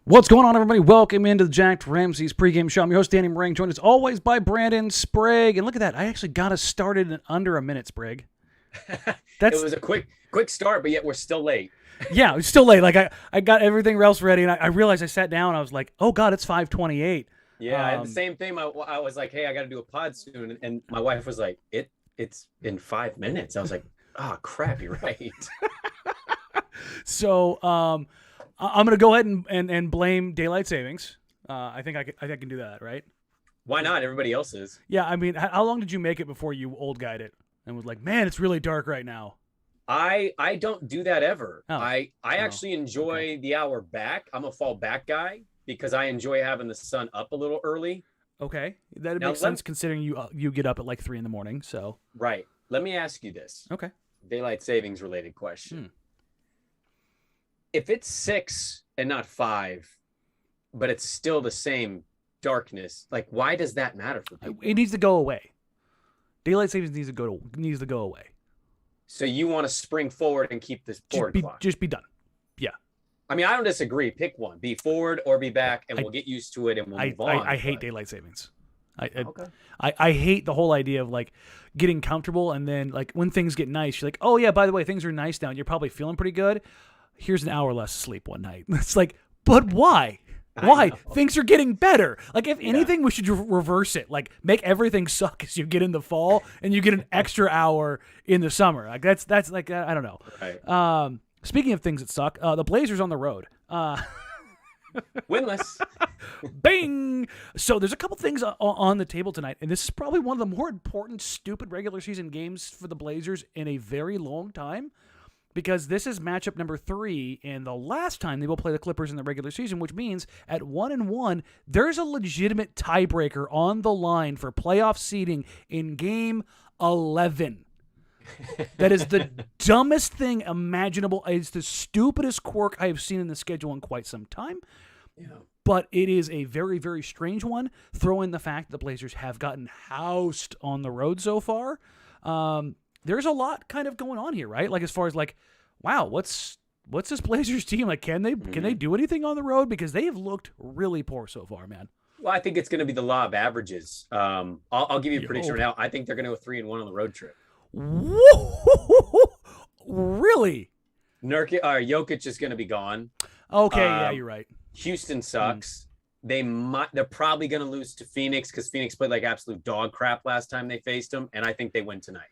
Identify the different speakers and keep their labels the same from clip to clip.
Speaker 1: What's going on, everybody? Welcome into the Jacked Ramsays Pregame Show. I'm your host, Danny Marang, joined as always by Brandon Sprague. And look at that. I actually got us started in under a minute, Sprague.
Speaker 2: It was a quick start, but yet we're still late.
Speaker 1: Yeah, it's still late. Like I got everything else ready, and I realized I sat down. And I was like, oh, God, it's 5:28.
Speaker 2: Yeah, I had the same thing. I was like, hey, I got to do a pod soon. And my wife was like, it's in 5 minutes. I was like, oh, crap, you're right.
Speaker 1: So I'm going to go ahead and blame daylight savings. I think I can do that, right?
Speaker 2: Why not? Everybody else is.
Speaker 1: Yeah, I mean, how long did you make it before you old guyed it and was like, man, it's really dark right now?
Speaker 2: I don't do that ever.
Speaker 1: Oh.
Speaker 2: I actually enjoy the hour back. I'm a fall back guy because I enjoy having the sun up a little early.
Speaker 1: Okay, that makes sense considering you get up at like 3 a.m. So
Speaker 2: right. Let me ask you this.
Speaker 1: Okay.
Speaker 2: Daylight savings related question. If it's 6 and not 5, but it's still the same darkness, like why does that matter for people?
Speaker 1: It needs to go away. Daylight savings needs to go away.
Speaker 2: So you want to spring forward and keep this forward clock?
Speaker 1: Just be done. Yeah.
Speaker 2: I mean, I don't disagree. Pick one. Be forward or be back, and we'll get used to it and we'll move on.
Speaker 1: I hate daylight savings. I hate the whole idea of like getting comfortable and then like when things get nice, you're like, oh yeah, by the way, things are nice now and you're probably feeling pretty good. Here's an hour less sleep one night. It's like, but why? Why? Things are getting better. Like, if anything, we should reverse it. Like, make everything suck as you get in the fall, and you get an extra hour in the summer. Like, that's like, I don't know.
Speaker 2: Right.
Speaker 1: Speaking of things that suck, the Blazers on the road.
Speaker 2: Winless.
Speaker 1: Bing! So there's a couple things on the table tonight, and this is probably one of the more important, stupid regular season games for the Blazers in a very long time. Because this is matchup number 3, and the last time they will play the Clippers in the regular season, which means at 1-1, there's a legitimate tiebreaker on the line for playoff seeding in Game 11. That is the dumbest thing imaginable. It's the stupidest quirk I have seen in the schedule in quite some time.
Speaker 2: Yeah.
Speaker 1: But it is a very, very strange one. Throw in the fact that the Blazers have gotten housed on the road so far. There's a lot kind of going on here, right? Like as far as like, wow, what's this Blazers team like? Can they do anything on the road? Because they have looked really poor so far, man.
Speaker 2: Well, I think it's going to be the law of averages. I'll give you a prediction right now. I think they're going to go 3-1 on the road trip.
Speaker 1: Really?
Speaker 2: Jokic is going to be gone.
Speaker 1: Okay, yeah, you're right.
Speaker 2: Houston sucks. They're probably going to lose to Phoenix because Phoenix played like absolute dog crap last time they faced them, and I think they win tonight.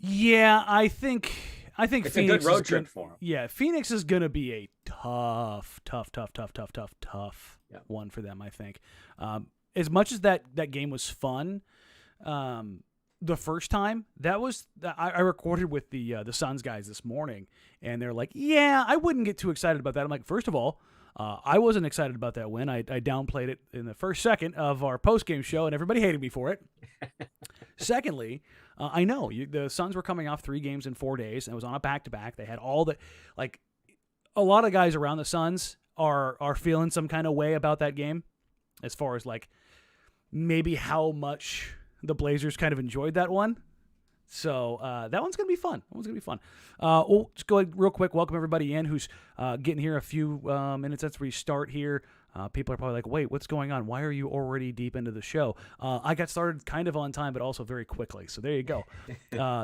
Speaker 1: Yeah, I think
Speaker 2: it's
Speaker 1: Phoenix
Speaker 2: a good road trip for them.
Speaker 1: Yeah, Phoenix is going to be a tough one for them, I think. As much as that game was fun, the first time, I recorded with the Suns guys this morning, and they're like, yeah, I wouldn't get too excited about that. I'm like, first of all, I wasn't excited about that win. I downplayed it in the first second of our post-game show, and everybody hated me for it. Secondly, I know the Suns were coming off 3 games in 4 days, and it was on a back-to-back. They had all the like. A lot of guys around the Suns are feeling some kind of way about that game, as far as like maybe how much the Blazers kind of enjoyed that one. So that one's going to be fun. We'll just go ahead real quick. Welcome everybody in who's getting here a few minutes as we start here. People are probably like, wait, what's going on? Why are you already deep into the show? I got started kind of on time, but also very quickly. So there you go.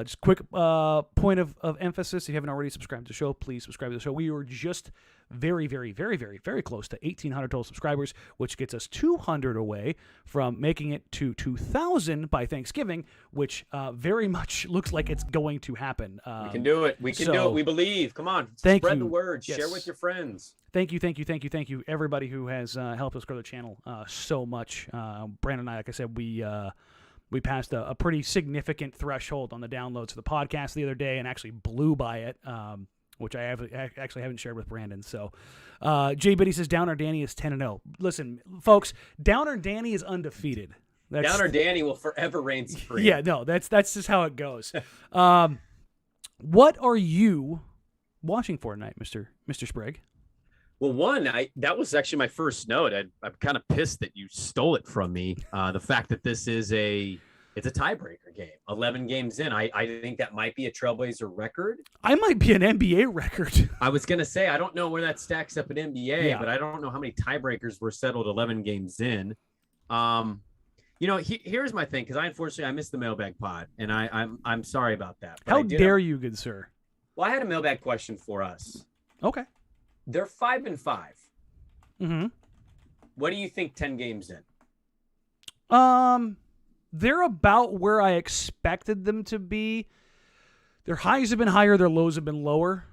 Speaker 1: Just quick point of emphasis. If you haven't already subscribed to the show, please subscribe to the show. We were just very, very, very, very, very close to 1,800 total subscribers, which gets us 200 away from making it to 2,000 by Thanksgiving, which very much looks like it's going to happen.
Speaker 2: We can do it. We can do it. We believe. Come on. Spread the word. Yes. Share with your friends.
Speaker 1: Thank you, everybody who has helped us grow the channel so much. Brandon and I, like I said, we passed a pretty significant threshold on the downloads for the podcast the other day and actually blew by it, which I actually haven't shared with Brandon. So Jay Biddy says Downer Danny is 10-0. Listen, folks, Downer Danny is undefeated.
Speaker 2: Downer Danny will forever reign supreme.
Speaker 1: Yeah, no, that's just how it goes. What are you watching for tonight, Mr. Sprague?
Speaker 2: Well, that was actually my first note. I'm kind of pissed that you stole it from me. The fact that this is It's a tiebreaker game. 11 games in. I think that might be a Trailblazer record.
Speaker 1: I might be an NBA record.
Speaker 2: I was going to say, I don't know where that stacks up at NBA,
Speaker 1: Yeah.
Speaker 2: but I don't know how many tiebreakers were settled 11 games in. Here's my thing, because I missed the mailbag pod, and I'm sorry about that. But
Speaker 1: How dare you, good sir?
Speaker 2: Well, I had a mailbag question for us.
Speaker 1: Okay.
Speaker 2: They're 5-5.
Speaker 1: Mm-hmm.
Speaker 2: What do you think 10 games in?
Speaker 1: They're about where I expected them to be. Their highs have been higher, their lows have been lower.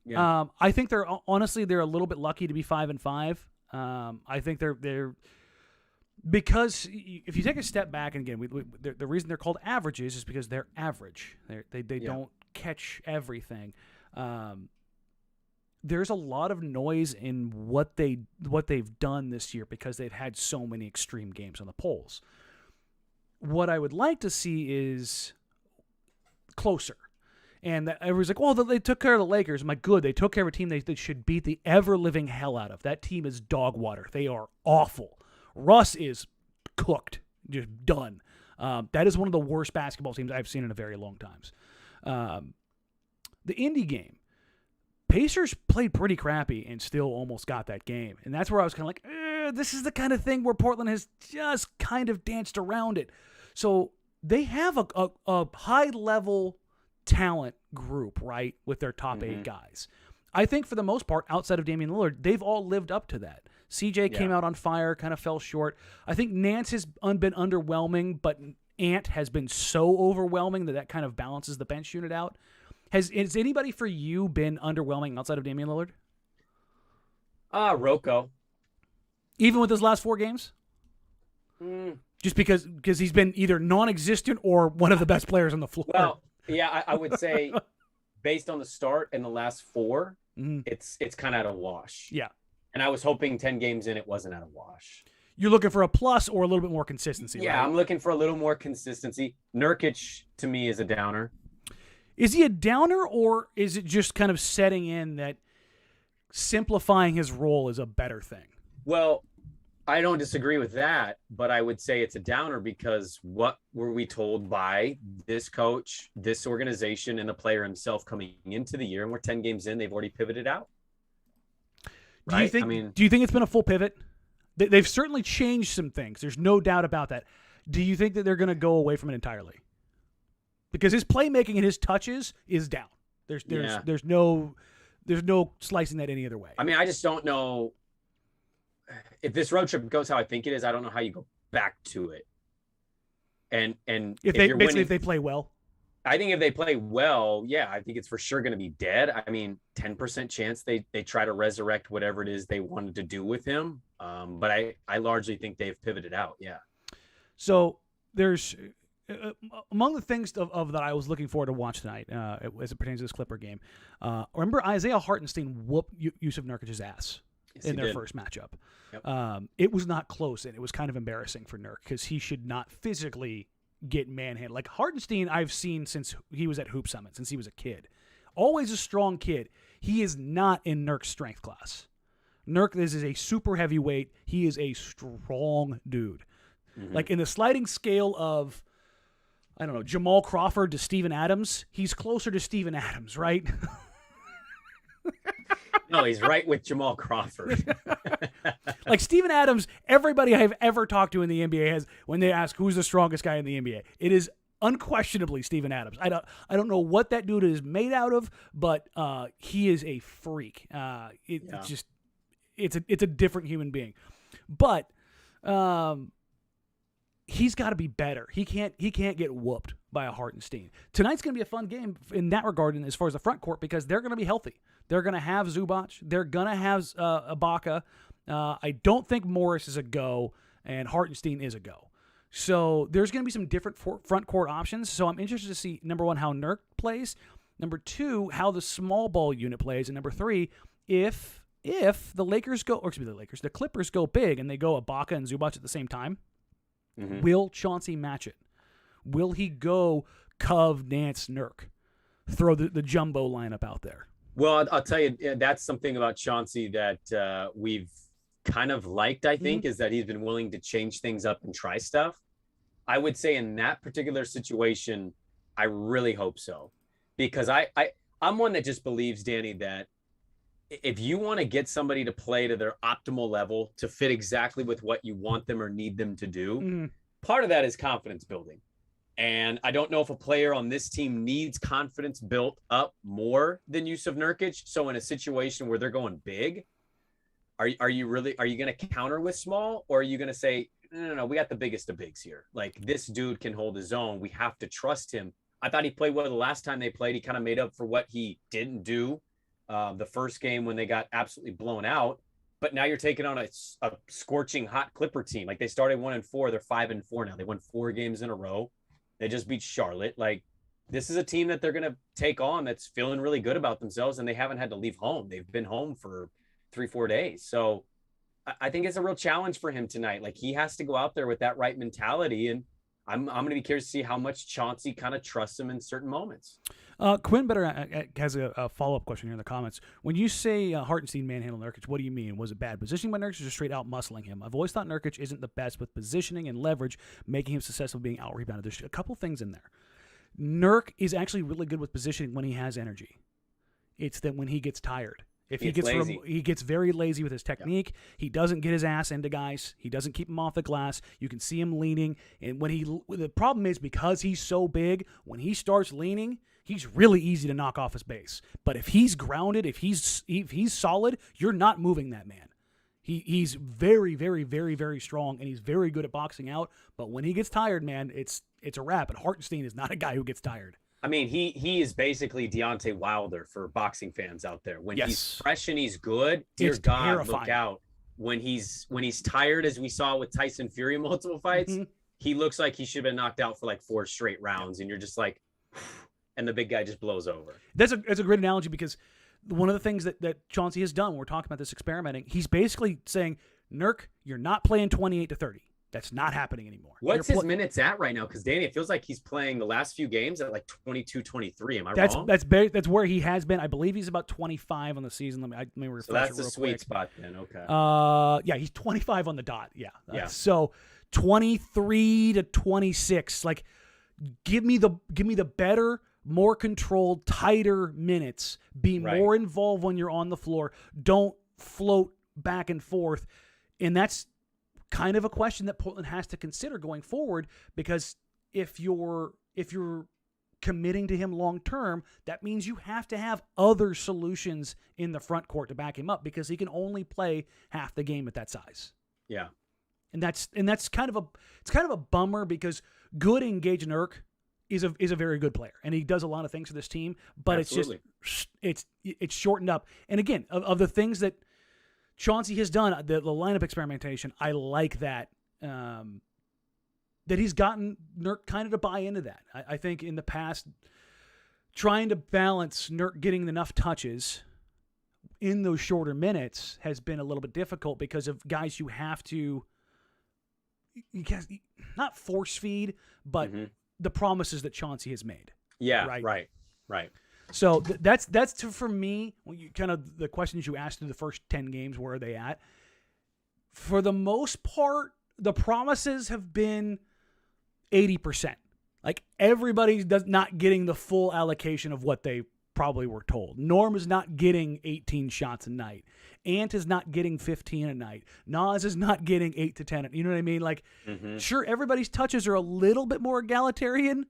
Speaker 2: Yeah.
Speaker 1: I think they're a little bit lucky to be 5-5. I think they're because if you take a step back, and again, the reason they're called averages is because they're average. They don't catch everything. There's a lot of noise in what they've done this year because they've had so many extreme games on the polls. What I would like to see is closer. And everyone's like, well, they took care of the Lakers. I'm like, good. They took care of a team they should beat the ever-living hell out of. That team is dog water. They are awful. Russ is cooked, just done. That is one of the worst basketball teams I've seen in a very long time. The Indy game, Pacers played pretty crappy and still almost got that game. And that's where I was kind of like, this is the kind of thing where Portland has just kind of danced around it. So they have a high-level talent group, right, with their top 8 guys. I think for the most part, outside of Damian Lillard, they've all lived up to that. CJ came out on fire, kind of fell short. I think Nance has been underwhelming, but Ant has been so overwhelming that kind of balances the bench unit out. Has anybody for you been underwhelming outside of Damian Lillard?
Speaker 2: Rocco.
Speaker 1: Even with his last 4 games? Just because he's been either non-existent or one of the best players on the floor.
Speaker 2: Well, yeah, I would say based on the start and the last 4, it's kind of at a wash.
Speaker 1: Yeah.
Speaker 2: And I was hoping 10 games in, it wasn't at a wash.
Speaker 1: You're looking for a plus or a little bit more consistency,
Speaker 2: Yeah,
Speaker 1: right?
Speaker 2: I'm looking for a little more consistency. Nurkic, to me, is a downer.
Speaker 1: Is he a downer, or is it just kind of setting in that simplifying his role is a better thing?
Speaker 2: Well, I don't disagree with that, but I would say it's a downer because what were we told by this coach, this organization, and the player himself coming into the year? And we're 10 games in, they've already pivoted out.
Speaker 1: Do you think it's been a full pivot? They've certainly changed some things. There's no doubt about that. Do you think that they're going to go away from it entirely? Because his playmaking and his touches is down. There's no slicing that any other way.
Speaker 2: I mean, I just don't know if this road trip goes how I think it is. I don't know how you go back to it. And
Speaker 1: if they play well,
Speaker 2: I think if they play well, yeah, I think it's for sure going to be dead. I mean, 10% chance they try to resurrect whatever it is they wanted to do with him. But I largely think they've pivoted out. Yeah.
Speaker 1: So there's among the things of that I was looking forward to watch tonight as it pertains to this Clipper game. Remember Isaiah Hartenstein whooped Yusuf Nurkic's ass in their first matchup. Yep. It was not close, and it was kind of embarrassing for Nurk because he should not physically get manhandled. Like Hartenstein, I've seen since he was at Hoop Summit, since he was a kid. Always a strong kid. He is not in Nurk's strength class. Nurk, this is a super heavyweight. He is a strong dude. Like in the sliding scale of, I don't know, Jamal Crawford to Steven Adams, he's closer to Steven Adams, right?
Speaker 2: No, he's right with Jamal Crawford.
Speaker 1: Like Steven Adams, everybody I've ever talked to in the NBA has, when they ask who's the strongest guy in the NBA, it is unquestionably Steven Adams. I don't know what that dude is made out of, but he is a freak. It's a different human being. But he's got to be better. He can't get whooped by a Hartenstein. Tonight's going to be a fun game in that regard, and as far as the front court, because they're going to be healthy. They're going to have Zubac. They're going to have Ibaka. I don't think Morris is a go, and Hartenstein is a go. So there's going to be some different front court options. So I'm interested to see, number one, how Nurk plays. Number two, how the small ball unit plays. And number three, if the Clippers go big and they go Ibaka and Zubac at the same time, will Chauncey match it? Will he go Cove, Nance, Nurk? Throw the jumbo lineup out there.
Speaker 2: Well, I'll tell you, that's something about Chauncey that we've kind of liked, I think, is that he's been willing to change things up and try stuff. I would say in that particular situation, I really hope so, because I'm one that just believes, Danny, that if you want to get somebody to play to their optimal level to fit exactly with what you want them or need them to do, part of that is confidence building. And I don't know if a player on this team needs confidence built up more than Yusuf Nurkic. So in a situation where they're going big, are you going to counter with small, or are you going to say, no, we got the biggest of bigs here. Like, this dude can hold his own. We have to trust him. I thought he played well the last time they played. He kind of made up for what he didn't do the first game when they got absolutely blown out. But now you're taking on a scorching hot Clipper team. Like, they started 1-4. They're 5-4 now. They won 4 games in a row. They just beat Charlotte. Like, this is a team that they're going to take on that's feeling really good about themselves, and they haven't had to leave home. They've been home for 3-4 days. So I think it's a real challenge for him tonight. Like, he has to go out there with that right mentality, and I'm going to be curious to see how much Chauncey kind of trusts him in certain moments.
Speaker 1: Quinn Better has a follow-up question here in the comments. When you say Hartenstein manhandled Nurkic, what do you mean? Was it bad positioning by Nurkic or just straight out muscling him? I've always thought Nurkic isn't the best with positioning and leverage, making him successful being out-rebounded. There's a couple things in there. Nurk is actually really good with positioning when he has energy. It's that when he gets tired. If he gets lazy. He gets very lazy with his technique. Yep. He doesn't get his ass into guys. He doesn't keep him off the glass. You can see him leaning. And the problem is, because he's so big, when he starts leaning, he's really easy to knock off his base. But if he's grounded, if he's solid, you're not moving that man. He's very, very, very, very strong, and he's very good at boxing out. But when he gets tired, man, it's a wrap. And Hartenstein is not a guy who gets tired.
Speaker 2: I mean, he is basically Deontay Wilder for boxing fans out there. When he's fresh and he's good, dear God, terrifying. Look out. When he's tired, as we saw with Tyson Fury multiple fights, he looks like he should have been knocked out for like 4 straight rounds, and you're just like, and the big guy just blows over.
Speaker 1: That's a great analogy, because one of the things that Chauncey has done when we're talking about this experimenting, he's basically saying, Nurk, you're not playing 28 to 30. That's not happening anymore.
Speaker 2: What's his minutes at right now? Because Danny, it feels like he's playing the last few games at like 22, 23. Am I wrong?
Speaker 1: That's where he has been. I believe he's about 25 on the season. Let me refresh.
Speaker 2: So that's the sweet spot then. Okay.
Speaker 1: Yeah, he's 25 on the dot. Yeah. So 23 to 26. Like, give me the better, more controlled, tighter minutes. Be more involved when you're on the floor. Don't float back and forth. And that's kind of a question that Portland has to consider going forward, because if you're committing to him long term, that means you have to have other solutions in the front court to back him up, because he can only play half the game at that size.
Speaker 2: Yeah.
Speaker 1: And that's kind of a bummer, because good engaged Nurk is a very good player, and he does a lot of things for this team, but Absolutely. it's shortened up. And again, of the things that Chauncey has done, the lineup experimentation, I like that he's gotten Nurk kind of to buy into that. I think in the past, trying to balance Nurk getting enough touches in those shorter minutes has been a little bit difficult, because of guys you have to, you can't, not force feed, but the promises that Chauncey has made.
Speaker 2: Yeah, right.
Speaker 1: So that's for me, kind of the questions you asked through the first 10 games, where are they at? For the most part, the promises have been 80%. Like, everybody's not getting the full allocation of what they probably were told. Norm is not getting 18 shots a night. Ant is not getting 15 a night. Nas is not getting 8 to 10. You know what I mean? Like, sure, everybody's touches are a little bit more egalitarian,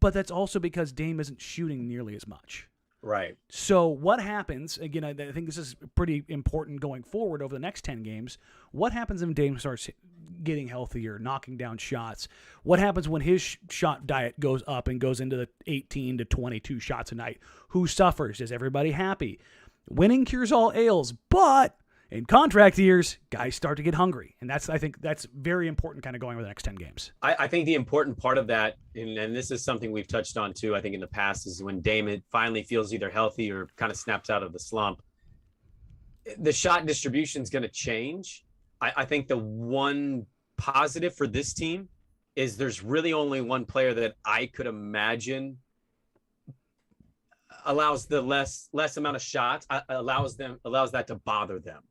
Speaker 1: but that's also because Dame isn't shooting nearly as much.
Speaker 2: Right.
Speaker 1: So what happens, again, I think this is pretty important going forward over the next 10 games, what happens when Dame starts getting healthier, knocking down shots? What happens when his shot diet goes up and goes into the 18 to 22 shots a night? Who suffers? Is everybody happy? Winning cures all ails, but in contract years, guys start to get hungry. And I think that's very important kind of going over the next 10 games.
Speaker 2: I think the important part of that, and this is something we've touched on too, I think in the past, is when Dame finally feels either healthy or kind of snaps out of the slump, the shot distribution is going to change. I think the one positive for this team is there's really only one player that I could imagine allows the less amount of shots, allows that to bother them.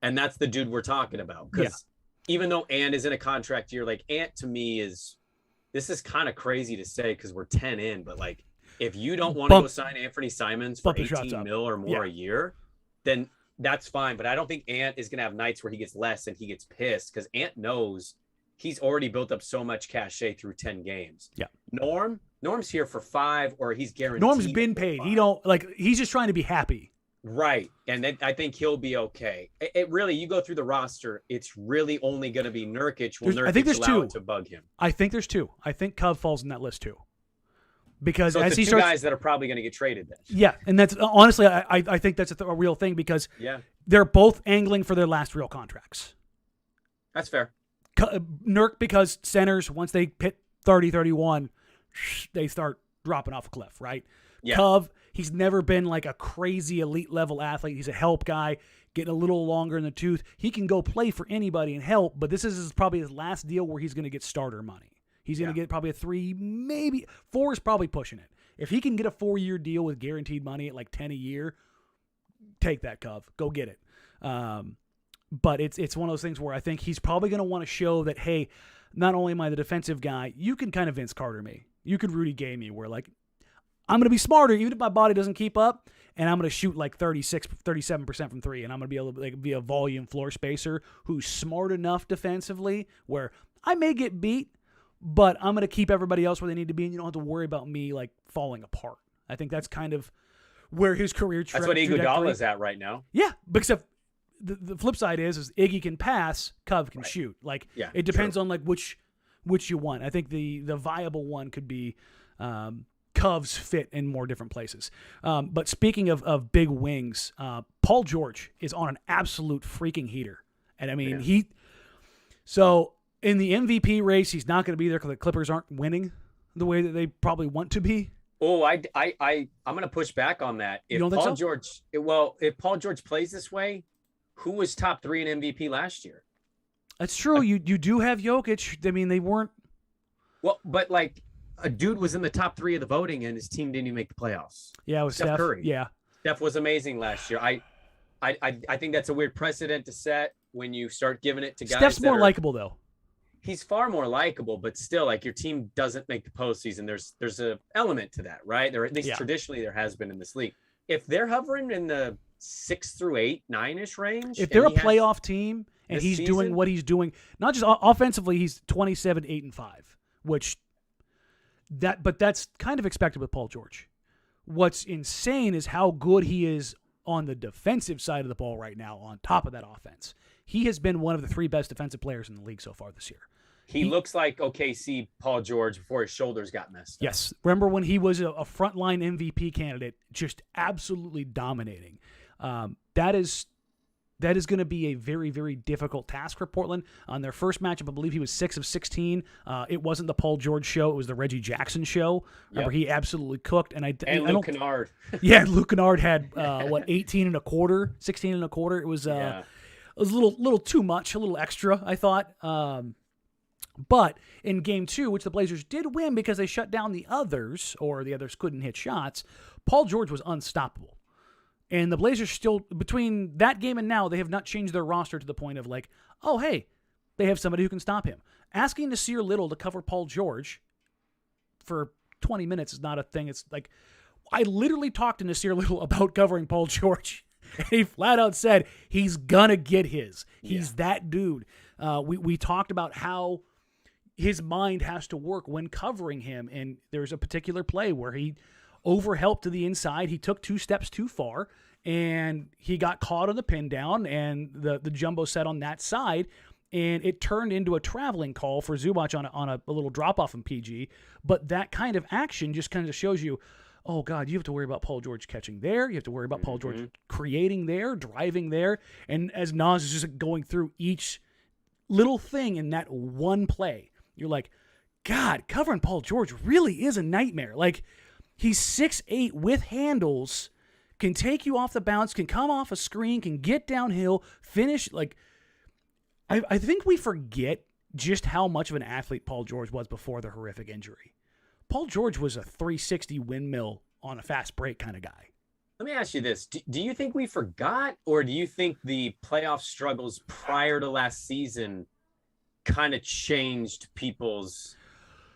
Speaker 2: And that's the dude we're talking about. Because even though Ant is in a contract year, like, Ant to me is this is kind of crazy to say because we're 10 in, but like if you don't want to go sign Anthony Simons for 18 mil or more a year, then that's fine. But I don't think Ant is going to have nights where he gets less and he gets pissed because Ant knows he's already built up so much cachet through 10 games.
Speaker 1: Yeah.
Speaker 2: Norm's here for 5 or he's guaranteed.
Speaker 1: Norm's been paid. He's just trying to be happy.
Speaker 2: Right. And then I think he'll be okay. It really, you go through the roster, it's really only going to be Nurkic.
Speaker 1: I think there's two
Speaker 2: to bug him.
Speaker 1: I think there's 2. I think Cove falls in that list too. Because
Speaker 2: so
Speaker 1: as he
Speaker 2: two
Speaker 1: starts,
Speaker 2: guys that are probably going to get traded then.
Speaker 1: Yeah, and that's honestly, I think that's a real thing because they're both angling for their last real contracts.
Speaker 2: That's fair.
Speaker 1: Nurk, because centers, once they hit 30, 31, they start dropping off a cliff, right? Yeah. Cove, he's never been like a crazy elite level athlete. He's a help guy, getting a little longer in the tooth. He can go play for anybody and help, but this is probably his last deal where he's going to get starter money. He's going to get probably a 3, maybe 4 is probably pushing it. If he can get a 4-year deal with guaranteed money at like 10 a year, take that, Cove. Go get it. But it's one of those things where I think he's probably going to want to show that, hey, not only am I the defensive guy, you can kind of Vince Carter me. You could Rudy Gay me where like, I'm going to be smarter even if my body doesn't keep up, and I'm going to shoot like 37% from 3, and I'm going to be able to like, be a volume floor spacer who's smart enough defensively where I may get beat, but I'm going to keep everybody else where they need to be, and you don't have to worry about me like falling apart. I think that's kind of where his career
Speaker 2: That's what Iguodala is at right now.
Speaker 1: Yeah, except the flip side is Iggy can pass, Cove can shoot. Like it depends on like which you want. I think the viable one could be Cove's fit in more different places. But speaking of big wings, Paul George is on an absolute freaking heater. And I mean, so in the MVP race, he's not going to be there because the Clippers aren't winning the way that they probably want to be.
Speaker 2: Oh, I'm going to push back on that. If
Speaker 1: you don't think
Speaker 2: so? If Paul George plays this way, who was top 3 in MVP last year?
Speaker 1: That's true. You do have Jokic. I mean, they weren't.
Speaker 2: Well, but like a dude was in the top 3 of the voting and his team didn't even make the playoffs.
Speaker 1: Yeah, it was Steph
Speaker 2: Curry.
Speaker 1: Yeah.
Speaker 2: Steph was amazing last year. I think that's a weird precedent to set when you start giving it to guys.
Speaker 1: Steph's more likable though.
Speaker 2: He's far more likable, but still, like your team doesn't make the postseason. There's a element to that, right? There, at least traditionally, there has been in this league. If they're hovering in the 6 through 8, 9-ish range,
Speaker 1: if they're a playoff team and he's doing what he's doing, not just offensively, he's 27, 8, and 5, but that's kind of expected with Paul George. What's insane is how good he is on the defensive side of the ball right now. On top of that offense, he has been one of the 3 best defensive players in the league so far this year.
Speaker 2: He looks like OKC Paul George before his shoulders got messed up.
Speaker 1: Yes. Remember when he was a frontline MVP candidate, just absolutely dominating. That is going to be a very, very difficult task for Portland. On their first matchup, I believe he was 6 of 16. It wasn't the Paul George show. It was the Reggie Jackson show. Remember, he absolutely cooked. And
Speaker 2: Luke Kennard.
Speaker 1: Yeah, Luke Kennard had, 18 and a quarter, 16 and a quarter. It was a little too much, a little extra, I thought. But in game 2, which the Blazers did win because they shut down the others, or the others couldn't hit shots, Paul George was unstoppable. And the Blazers still, between that game and now, they have not changed their roster to the point of like, oh, hey, they have somebody who can stop him. Asking Nasir Little to cover Paul George for 20 minutes is not a thing. It's like, I literally talked to Nasir Little about covering Paul George. And he flat out said he's going to get his. He's that dude. We talked about how his mind has to work when covering him. And there's a particular play where he overhelped to the inside. He took 2 steps too far, and he got caught on the pin down and the jumbo set on that side, and it turned into a traveling call for Zubac on a little drop-off in PG. But that kind of action just kind of shows you, oh, God, you have to worry about Paul George catching there. You have to worry about Paul George creating there, driving there. And as Nas is just going through each little thing in that one play, you're like, God, covering Paul George really is a nightmare. Like, he's 6'8" with handles, can take you off the bounce, can come off a screen, can get downhill, finish. Like, I think we forget just how much of an athlete Paul George was before the horrific injury. Paul George was a 360 windmill on a fast break kind of guy.
Speaker 2: Let me ask you this. Do you think we forgot, or do you think the playoff struggles prior to last season kind of changed people's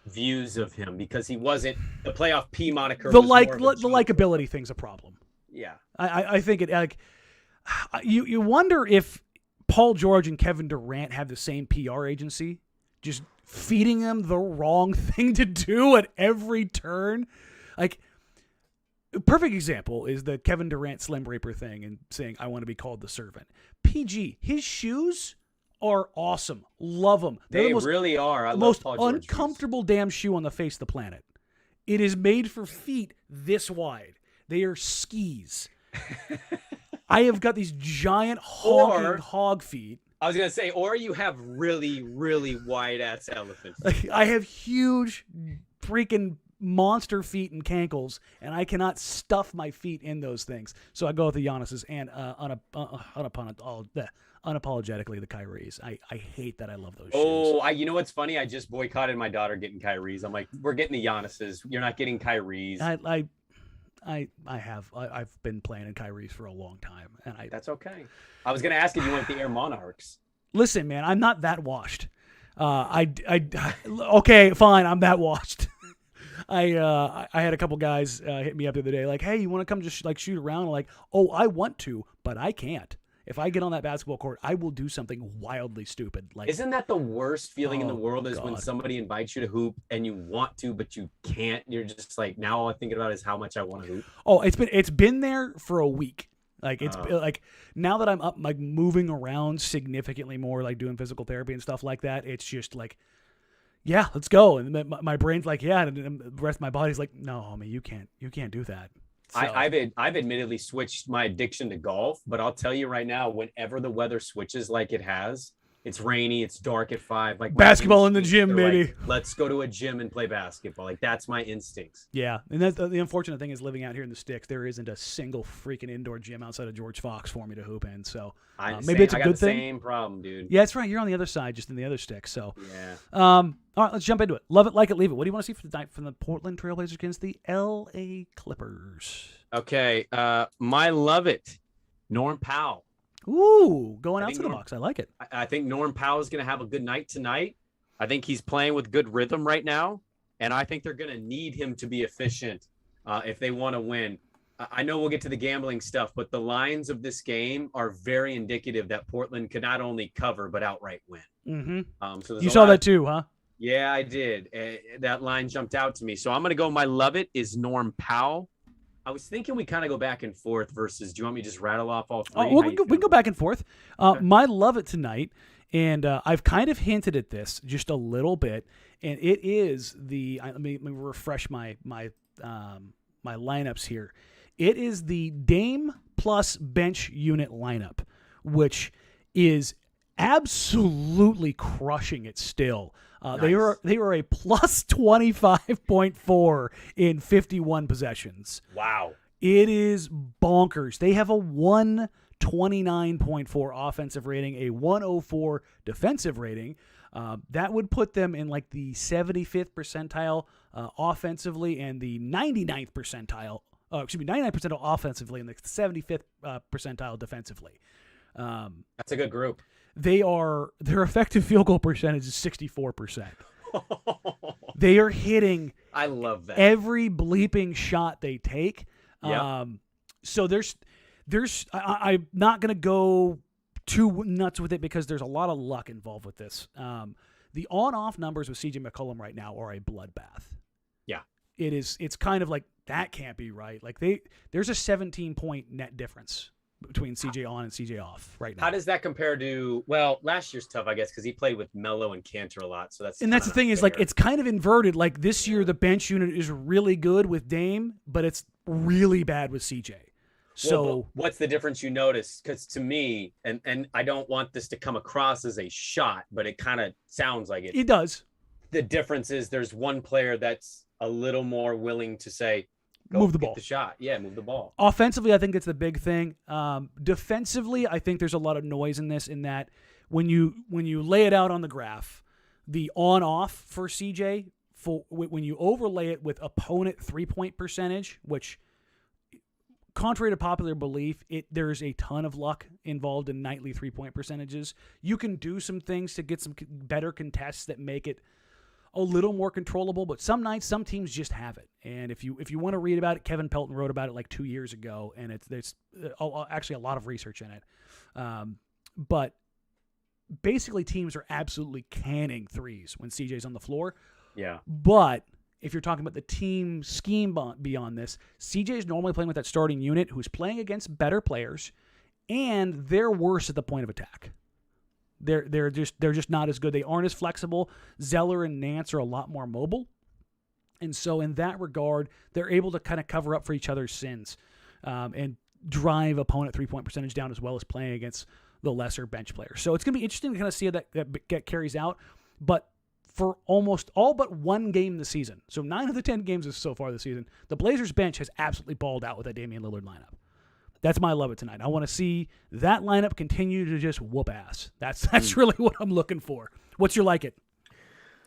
Speaker 2: views of him because he wasn't the playoff P moniker.
Speaker 1: The
Speaker 2: was more of a
Speaker 1: the likability thing's a problem.
Speaker 2: Yeah.
Speaker 1: I think it like you wonder if Paul George and Kevin Durant have the same PR agency, just feeding them the wrong thing to do at every turn. Like, a perfect example is the Kevin Durant Slim Reaper thing and saying, I want to be called the servant. PG, his shoes are awesome. Love them.
Speaker 2: They really are. I
Speaker 1: the
Speaker 2: love
Speaker 1: most
Speaker 2: Paul George
Speaker 1: uncomfortable damn shoe on the face of the planet. It is made for feet this wide. They are skis. I have got these giant hog feet.
Speaker 2: I was going to say, or you have really, really wide-ass elephant feet.
Speaker 1: I have huge freaking monster feet and cankles, and I cannot stuff my feet in those things. So I go with the Giannis's and unapologetically the Kyrie's. I hate that I love those shoes.
Speaker 2: Oh, you know what's funny? I just boycotted my daughter getting Kyrie's. I'm like, we're getting the Giannis's. You're not getting Kyrie's.
Speaker 1: I've been playing in Kyrie's for a long time, and
Speaker 2: that's okay. I was going to ask if you went with the Air Monarchs.
Speaker 1: Listen, man, I'm not that washed. Okay, fine, I'm that washed. I had a couple guys hit me up the other day, like, hey, you want to come just like shoot around? I'm like, oh, I want to, but I can't. If I get on that basketball court, I will do something wildly stupid. Like,
Speaker 2: isn't that the worst feeling in the world? Is
Speaker 1: God.
Speaker 2: When somebody invites you to hoop and you want to, but you can't. You're just like, now all I'm thinking about is how much I want to hoop.
Speaker 1: Oh, it's been there for a week. Like it's like now that I'm up, like moving around significantly more, like doing physical therapy and stuff like that. It's just like, yeah, let's go. And my brain's like, yeah, and the rest of my body's like, no, homie, you can't do that. So.
Speaker 2: I've admittedly switched my addiction to golf, but I'll tell you right now, whenever the weather switches like it has, it's rainy, it's dark at 5. Like
Speaker 1: basketball in the gym, baby.
Speaker 2: Like, let's go to a gym and play basketball. Like that's my instincts.
Speaker 1: Yeah, and that's the unfortunate thing is living out here in the sticks. There isn't a single freaking indoor gym outside of George Fox for me to hoop in. So maybe it's a good thing.
Speaker 2: Same problem, dude.
Speaker 1: Yeah, that's right. You're on the other side, just in the other stick. So
Speaker 2: yeah.
Speaker 1: All right, let's jump into it. Love it, like it, leave it. What do you want to see from the Portland Trailblazers against the LA Clippers?
Speaker 2: Okay, my love it, Norm Powell.
Speaker 1: Ooh, going out to the box. I like it.
Speaker 2: I think Norm Powell is going to have a good night tonight. I think he's playing with good rhythm right now, and I think they're going to need him to be efficient if they want to win. I know we'll get to the gambling stuff, but the lines of this game are very indicative that Portland could not only cover but outright win.
Speaker 1: Mm-hmm.
Speaker 2: So
Speaker 1: you saw that too, huh?
Speaker 2: Yeah, I did. That line jumped out to me. So I'm going to go. My love it is Norm Powell. I was thinking we kind of go back and forth versus, do you want me to just rattle off all 3?
Speaker 1: Oh, we can go back and forth. Okay. My love it tonight, and I've kind of hinted at this just a little bit, and it is let me refresh my lineups here. It is the Dame plus bench unit lineup, which is absolutely crushing it still. Nice. They were a plus 25.4 in 51 possessions.
Speaker 2: Wow.
Speaker 1: It is bonkers. They have a 129.4 offensive rating, a 104 defensive rating. That would put them in like the 75th percentile offensively and the 99th percentile. 99% offensively and the 75th percentile defensively.
Speaker 2: That's a good group.
Speaker 1: Their effective field goal percentage is 64%. They are hitting.
Speaker 2: I love that.
Speaker 1: Every bleeping shot they take.
Speaker 2: Yep.
Speaker 1: So I'm not going to go too nuts with it because there's a lot of luck involved with this. The on-off numbers with CJ McCollum right now are a bloodbath.
Speaker 2: Yeah.
Speaker 1: It's kind of like, that can't be right. Like there's a 17-point net difference between CJ on and CJ off right now.
Speaker 2: How does that compare to, well, last year's tough, I guess, because he played with Melo and Cantor a lot. So that's
Speaker 1: the thing is, like, it's kind of inverted. Like this year, the bench unit is really good with Dame, but it's really bad with CJ. So
Speaker 2: what's the difference you notice? Because to me, and I don't want this to come across as a shot, but it kind of sounds like it.
Speaker 1: It does.
Speaker 2: The difference is there's one player that's a little more willing to say,
Speaker 1: move the ball.
Speaker 2: The shot. Yeah, move the ball.
Speaker 1: Offensively, I think it's the big thing. Defensively, I think there's a lot of noise in this, in that when you lay it out on the graph, the on-off for CJ, when you overlay it with opponent three-point percentage, which, contrary to popular belief, there's a ton of luck involved in nightly three-point percentages. You can do some things to get some better contests that make it a little more controllable, but some nights, some teams just have it. And if you want to read about it, Kevin Pelton wrote about it like 2 years ago, and there's actually a lot of research in it. But basically, teams are absolutely canning threes when CJ's on the floor.
Speaker 2: Yeah.
Speaker 1: But if you're talking about the team scheme beyond this, CJ is normally playing with that starting unit who's playing against better players, and they're worse at the point of attack. They're just not as good. They aren't as flexible. Zeller and Nance are a lot more mobile. And so in that regard, they're able to kind of cover up for each other's sins and drive opponent three-point percentage down, as well as playing against the lesser bench players. So it's going to be interesting to kind of see how that carries out. But for almost all but one game this season, so 9 of the 10 games so far this season, the Blazers bench has absolutely balled out with that Damian Lillard lineup. That's my love it tonight. I want to see that lineup continue to just whoop ass. That's really what I'm looking for. What's your like it?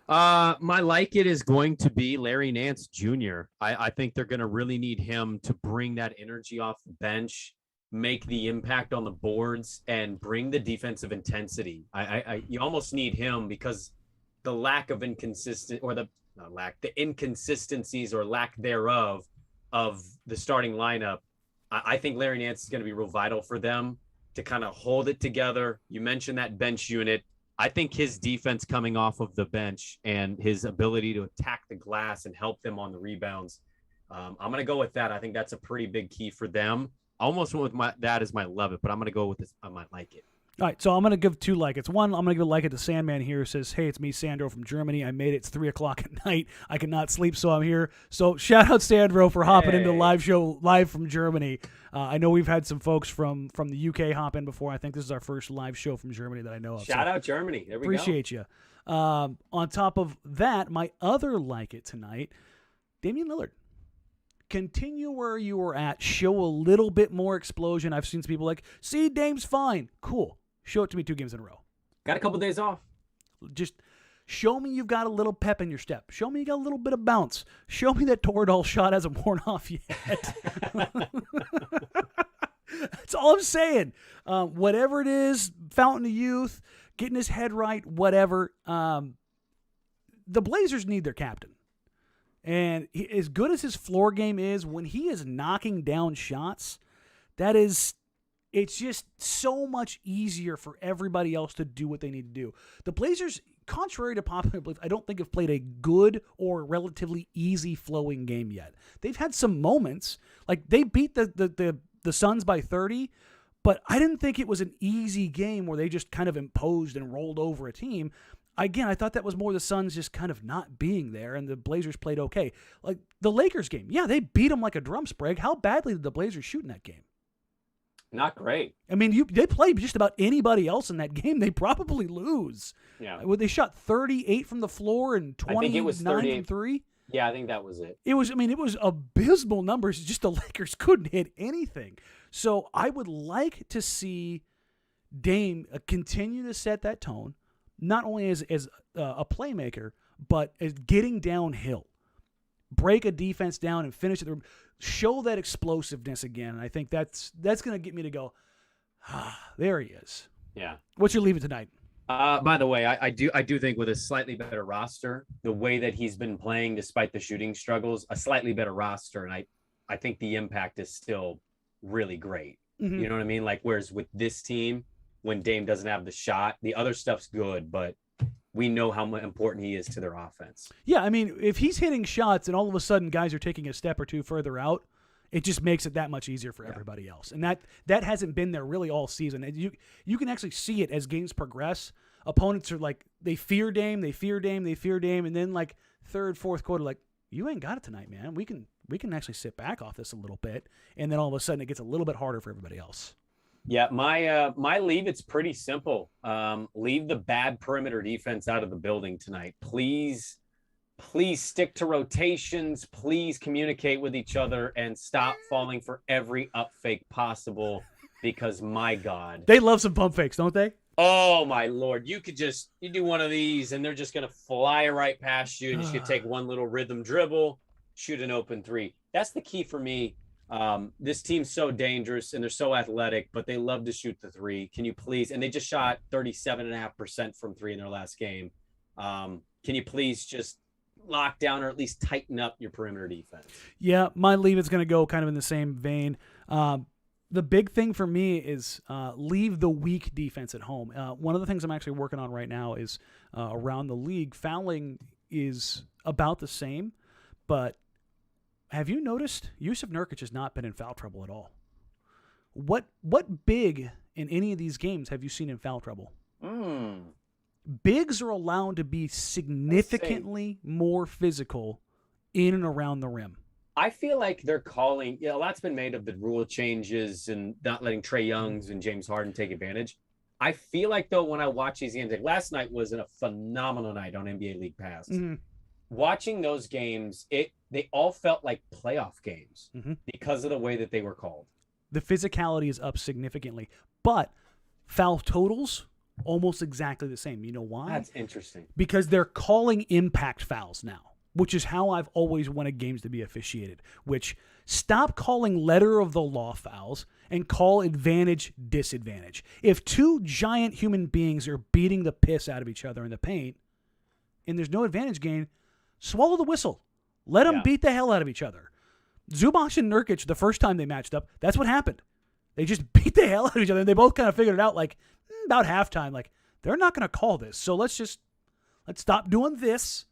Speaker 2: My like it is going to be Larry Nance Jr. I think they're going to really need him to bring that energy off the bench, make the impact on the boards, and bring the defensive intensity. You almost need him because the lack of the inconsistencies or lack thereof of the starting lineup. I think Larry Nance is going to be real vital for them to kind of hold it together. You mentioned that bench unit. I think his defense coming off of the bench and his ability to attack the glass and help them on the rebounds. I'm going to go with that. I think that's a pretty big key for them. I almost went with that as my love it, but I'm going to go with this. I might like it.
Speaker 1: All right, so I'm going to give 2 like-it's. One, I'm going to give a like-it to Sandman here, who says, hey, it's me, Sandro from Germany. I made it. It's 3 o'clock at night. I cannot sleep, so I'm here. So shout out Sandro for hopping into the live show live from Germany. I know we've had some folks from the UK hop in before. I think this is our first live show from Germany that I know of.
Speaker 2: Shout out Germany. There we go.
Speaker 1: Appreciate you. On top of that, my other like-it tonight, Damian Lillard. Continue where you were at. Show a little bit more explosion. I've seen some people like, see, Dame's fine. Cool. Show it to me 2 games in a row.
Speaker 2: Got a couple days off.
Speaker 1: Just show me you've got a little pep in your step. Show me you got a little bit of bounce. Show me that Toradol shot hasn't worn off yet. That's all I'm saying. Whatever it is, fountain of youth, getting his head right, whatever. The Blazers need their captain. And as good as his floor game is, when he is knocking down shots, it's just so much easier for everybody else to do what they need to do. The Blazers, contrary to popular belief, I don't think have played a good or relatively easy flowing game yet. They've had some moments, like they beat the Suns by 30, but I didn't think it was an easy game where they just kind of imposed and rolled over a team. Again, I thought that was more the Suns just kind of not being there, and the Blazers played okay. Like the Lakers game, yeah, they beat them like a drum, Sprague. How badly did the Blazers shoot in that game?
Speaker 2: Not great.
Speaker 1: I mean, they played just about anybody else in that game, they probably lose.
Speaker 2: Yeah.
Speaker 1: They shot 38 from the floor and 29 from 3.
Speaker 2: Yeah, I think that was it.
Speaker 1: It was abysmal numbers. Just the Lakers couldn't hit anything. So I would like to see Dame continue to set that tone, not only as a playmaker, but as getting downhill. Break a defense down and finish it. Show that explosiveness again. And I think that's going to get me to go, there he is.
Speaker 2: Yeah.
Speaker 1: What's your leave it tonight?
Speaker 2: By the way, I do think with a slightly better roster, the way that he's been playing despite the shooting struggles, a slightly better roster, and I think the impact is still really great. Mm-hmm. You know what I mean? Like, whereas with this team, when Dame doesn't have the shot, the other stuff's good, but we know how important he is to their offense. Yeah, I mean, if he's hitting shots and all of a sudden guys are taking a step or two further out, it just makes it that much easier for everybody else. And that hasn't been there really all season. And you can actually see it as games progress. Opponents are like, they fear Dame, and then like third, fourth quarter, like, you ain't got it tonight, man. We can actually sit back off this a little bit. And then all of a sudden it gets a little bit harder for everybody else. Yeah, my leave, it's pretty simple. Leave the bad perimeter defense out of the building tonight. Please stick to rotations. Please communicate with each other and stop falling for every up fake possible, because my God. They love some pump fakes, don't they? Oh, my Lord. You do one of these and they're just going to fly right past you, and you could take one little rhythm dribble, shoot an open 3. That's the key for me. This team's so dangerous and they're so athletic, but they love to shoot the 3. Can you please? And they just shot 37.5% from 3 in their last game. Can you please just lock down or at least tighten up your perimeter defense.
Speaker 1: Yeah, my leave is going to go kind of in the same vein. The big thing for me is leave the weak defense at home. One of the things I'm actually working on right now is around the league. Fouling is about the same, but have you noticed Yusuf Nurkic has not been in foul trouble at all? What big in any of these games have you seen in foul trouble? Bigs are allowed to be significantly more physical in and around the rim.
Speaker 2: I feel like they're calling, a lot's been made of the rule changes and not letting Trae Young's and James Harden take advantage. I feel like, though, when I watch these games, like last night was a phenomenal night on NBA League Pass. Watching those games, they all felt like playoff games because of the way that they were called.
Speaker 1: The physicality is up significantly, but foul totals almost exactly the same. You know why?
Speaker 2: That's interesting.
Speaker 1: Because they're calling impact fouls now, which is how I've always wanted games to be officiated, which stop calling letter of the law fouls and call advantage disadvantage. If two giant human beings are beating the piss out of each other in the paint and there's no advantage gain, swallow the whistle. Let them beat the hell out of each other. Zubac and Nurkic, the first time they matched up, that's what happened. They just beat the hell out of each other, and they both kind of figured it out like about halftime. Like, they're not going to call this, so let's stop doing this,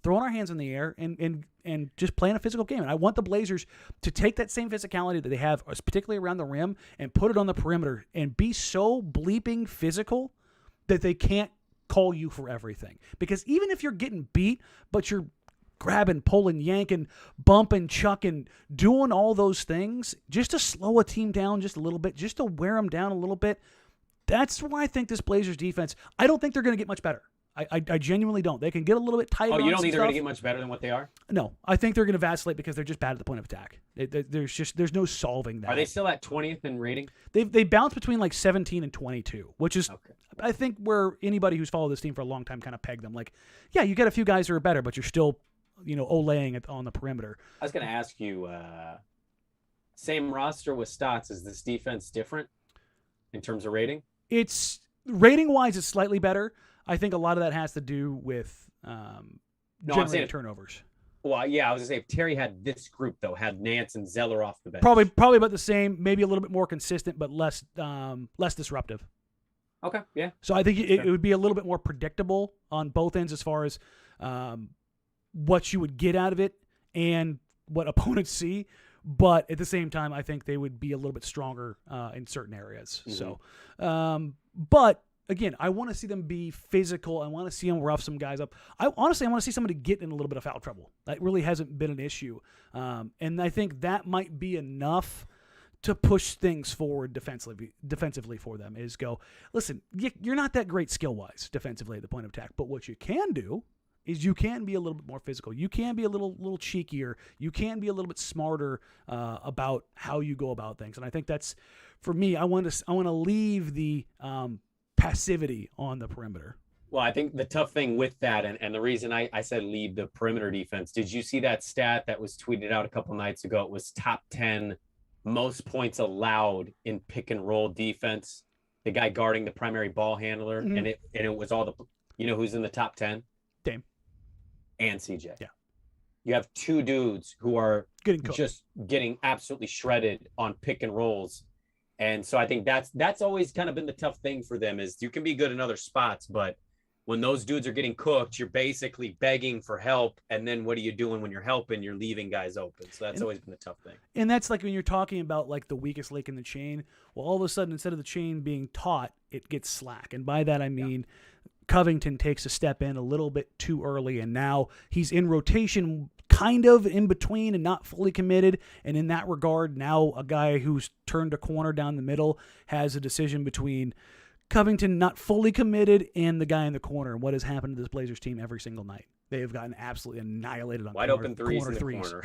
Speaker 1: throwing our hands in the air, and just playing a physical game. And I want the Blazers to take that same physicality that they have, particularly around the rim, and put it on the perimeter and be so bleeping physical that they can't call you for everything. Because even if you're getting beat, but you're grabbing, pulling, yanking, bumping, chucking, doing all those things just to slow a team down just a little bit, just to wear them down a little bit, that's why I think this Blazers defense, I don't think they're going to get much better. I genuinely don't. They can get a little bit tighter.
Speaker 2: Oh, you don't think they're going
Speaker 1: to
Speaker 2: get much better than what they are?
Speaker 1: No, I think they're going to vacillate because they're just bad at the point of attack. There's no solving that.
Speaker 2: Are they still at 20th in rating?
Speaker 1: They bounce between like 17 and 22, which is I think where anybody who's followed this team for a long time kind of pegged them. Like, yeah, you get a few guys who are better, but you're still, olaying it on the perimeter.
Speaker 2: I was going to ask you, same roster with Stotts. Is this defense different in terms of rating?
Speaker 1: It's rating-wise, it's slightly better. I think a lot of that has to do with generating turnovers.
Speaker 2: Well, yeah, I was going to say, if Terry had this group, though, had Nance and Zeller off the bench.
Speaker 1: Probably about the same, maybe a little bit more consistent, but less disruptive.
Speaker 2: Okay, yeah.
Speaker 1: So I think it would be a little bit more predictable on both ends as far as what you would get out of it and what opponents see. But at the same time, I think they would be a little bit stronger in certain areas. So, but again, I want to see them be physical. I want to see them rough some guys up. I want to see somebody get in a little bit of foul trouble. That really hasn't been an issue. And I think that might be enough to push things forward defensively for them, is go, listen, you're not that great skill-wise defensively at the point of attack, but what you can do is you can be a little bit more physical. You can be a little cheekier. You can be a little bit smarter about how you go about things. And I think that's, for me, I want to leave the passivity on the perimeter.
Speaker 2: Well, I think the tough thing with that, and the reason I said leave the perimeter defense, did you see that stat that was tweeted out a couple nights ago? It was top 10 most points allowed in pick and roll defense. The guy guarding the primary ball handler, and it was all the, who's in the top 10?
Speaker 1: Dame.
Speaker 2: And CJ.
Speaker 1: Yeah.
Speaker 2: You have two dudes who are
Speaker 1: just
Speaker 2: getting absolutely shredded on pick and rolls. And so I think that's always kind of been the tough thing for them, is you can be good in other spots, but when those dudes are getting cooked, you're basically begging for help. And then what are you doing when you're helping? You're leaving guys open. So that's always been the tough thing.
Speaker 1: And that's like when you're talking about like the weakest link in the chain. Well, all of a sudden, instead of the chain being taut, it gets slack. And by that, I mean, Covington takes a step in a little bit too early, and now he's in rotation kind of in between and not fully committed. And in that regard, now a guy who's turned a corner down the middle has a decision between Covington not fully committed and the guy in the corner. And what has happened to this Blazers team every single night? They have gotten absolutely annihilated on
Speaker 2: wide open threes in the corner.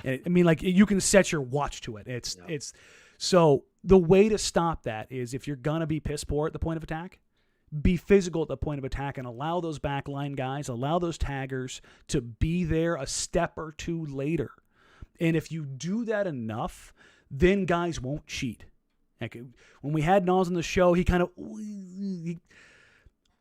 Speaker 1: I mean, like, you can set your watch to it. It's so the way to stop that is, if you're gonna be piss poor at the point of attack, be physical at the point of attack and allow those backline guys, allow those taggers to be there a step or two later. And if you do that enough, then guys won't cheat. Like when we had Nas on the show, he kind of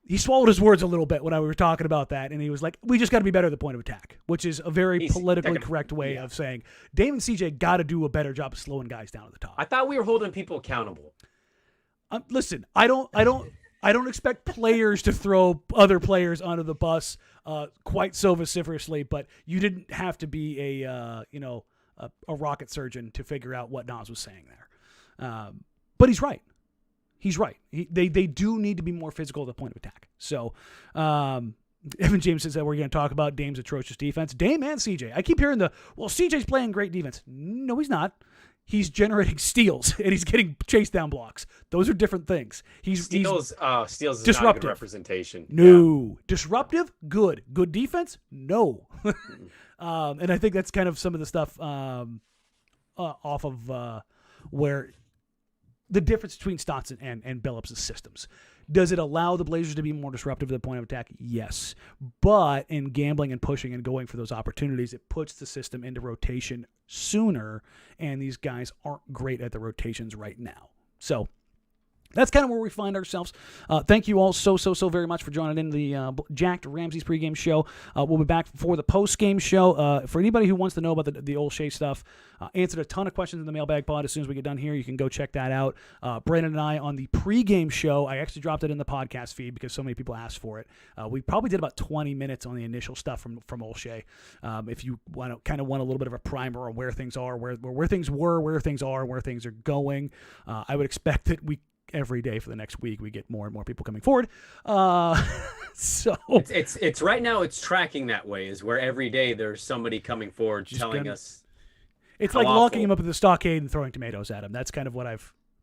Speaker 1: he swallowed his words a little bit when we were talking about that, and he was like, we just got to be better at the point of attack, which is a very politically correct way of saying Dame and CJ got to do a better job of slowing guys down at the top.
Speaker 2: I thought we were holding people accountable.
Speaker 1: Listen, I don't expect players to throw other players under the bus quite so vociferously, but you didn't have to be a rocket surgeon to figure out what Nas was saying there. But he's right. He's right. They do need to be more physical at the point of attack. So, Evan James says that we're going to talk about Dame's atrocious defense. Dame and CJ. I keep hearing CJ's playing great defense. No, he's not. He's generating steals and he's getting chase down blocks. Those are different things.
Speaker 2: Steals is
Speaker 1: disruptive.
Speaker 2: Not a good representation.
Speaker 1: No. Yeah. Disruptive, good. Good defense, no. And I think that's kind of some of the stuff off of where the difference between Stotts and Billups' systems. Does it allow the Blazers to be more disruptive at the point of attack? Yes. But in gambling and pushing and going for those opportunities, it puts the system into rotation sooner, and these guys aren't great at the rotations right now. So that's kind of where we find ourselves. Thank you all so very much for joining in the Jacked Ramsays Pregame Show. We'll be back for the post-game show. For anybody who wants to know about the Olshey stuff, answered a ton of questions in the mailbag pod. As soon as we get done here, you can go check that out. Brandon and I on the pregame show, I actually dropped it in the podcast feed because so many people asked for it. We probably did about 20 minutes on the initial stuff from Olshey. If you want a little bit of a primer on where things are, where things were, where things are, and where things are going, I would expect that every day for the next week we get more and more people coming forward. So
Speaker 2: it's right now it's tracking that way, is where every day there's somebody coming forward telling us.
Speaker 1: It's like locking him up at the stockade and throwing tomatoes at him. That's kind of what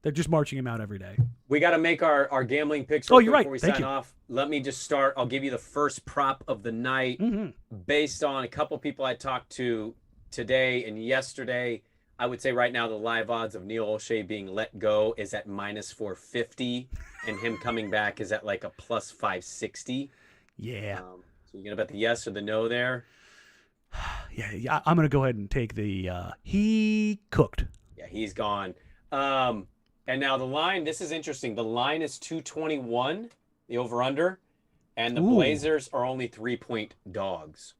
Speaker 1: they're just marching him out every day.
Speaker 2: We got to make our gambling picks.
Speaker 1: Oh, you're right.
Speaker 2: Before we
Speaker 1: Thank
Speaker 2: sign
Speaker 1: you.
Speaker 2: off, let me just start. I'll give you the first prop of the night based on a couple people I talked to today and yesterday. I would say right now the live odds of Neil Olshey being let go is at -450, and him coming back is at like a +560.
Speaker 1: Yeah.
Speaker 2: So you're gonna bet the yes or the no there?
Speaker 1: Yeah. I'm gonna go ahead and take the he cooked.
Speaker 2: Yeah, he's gone. And now the line. This is interesting. The line is 221, the over/under, and the Blazers are only 3-point dogs.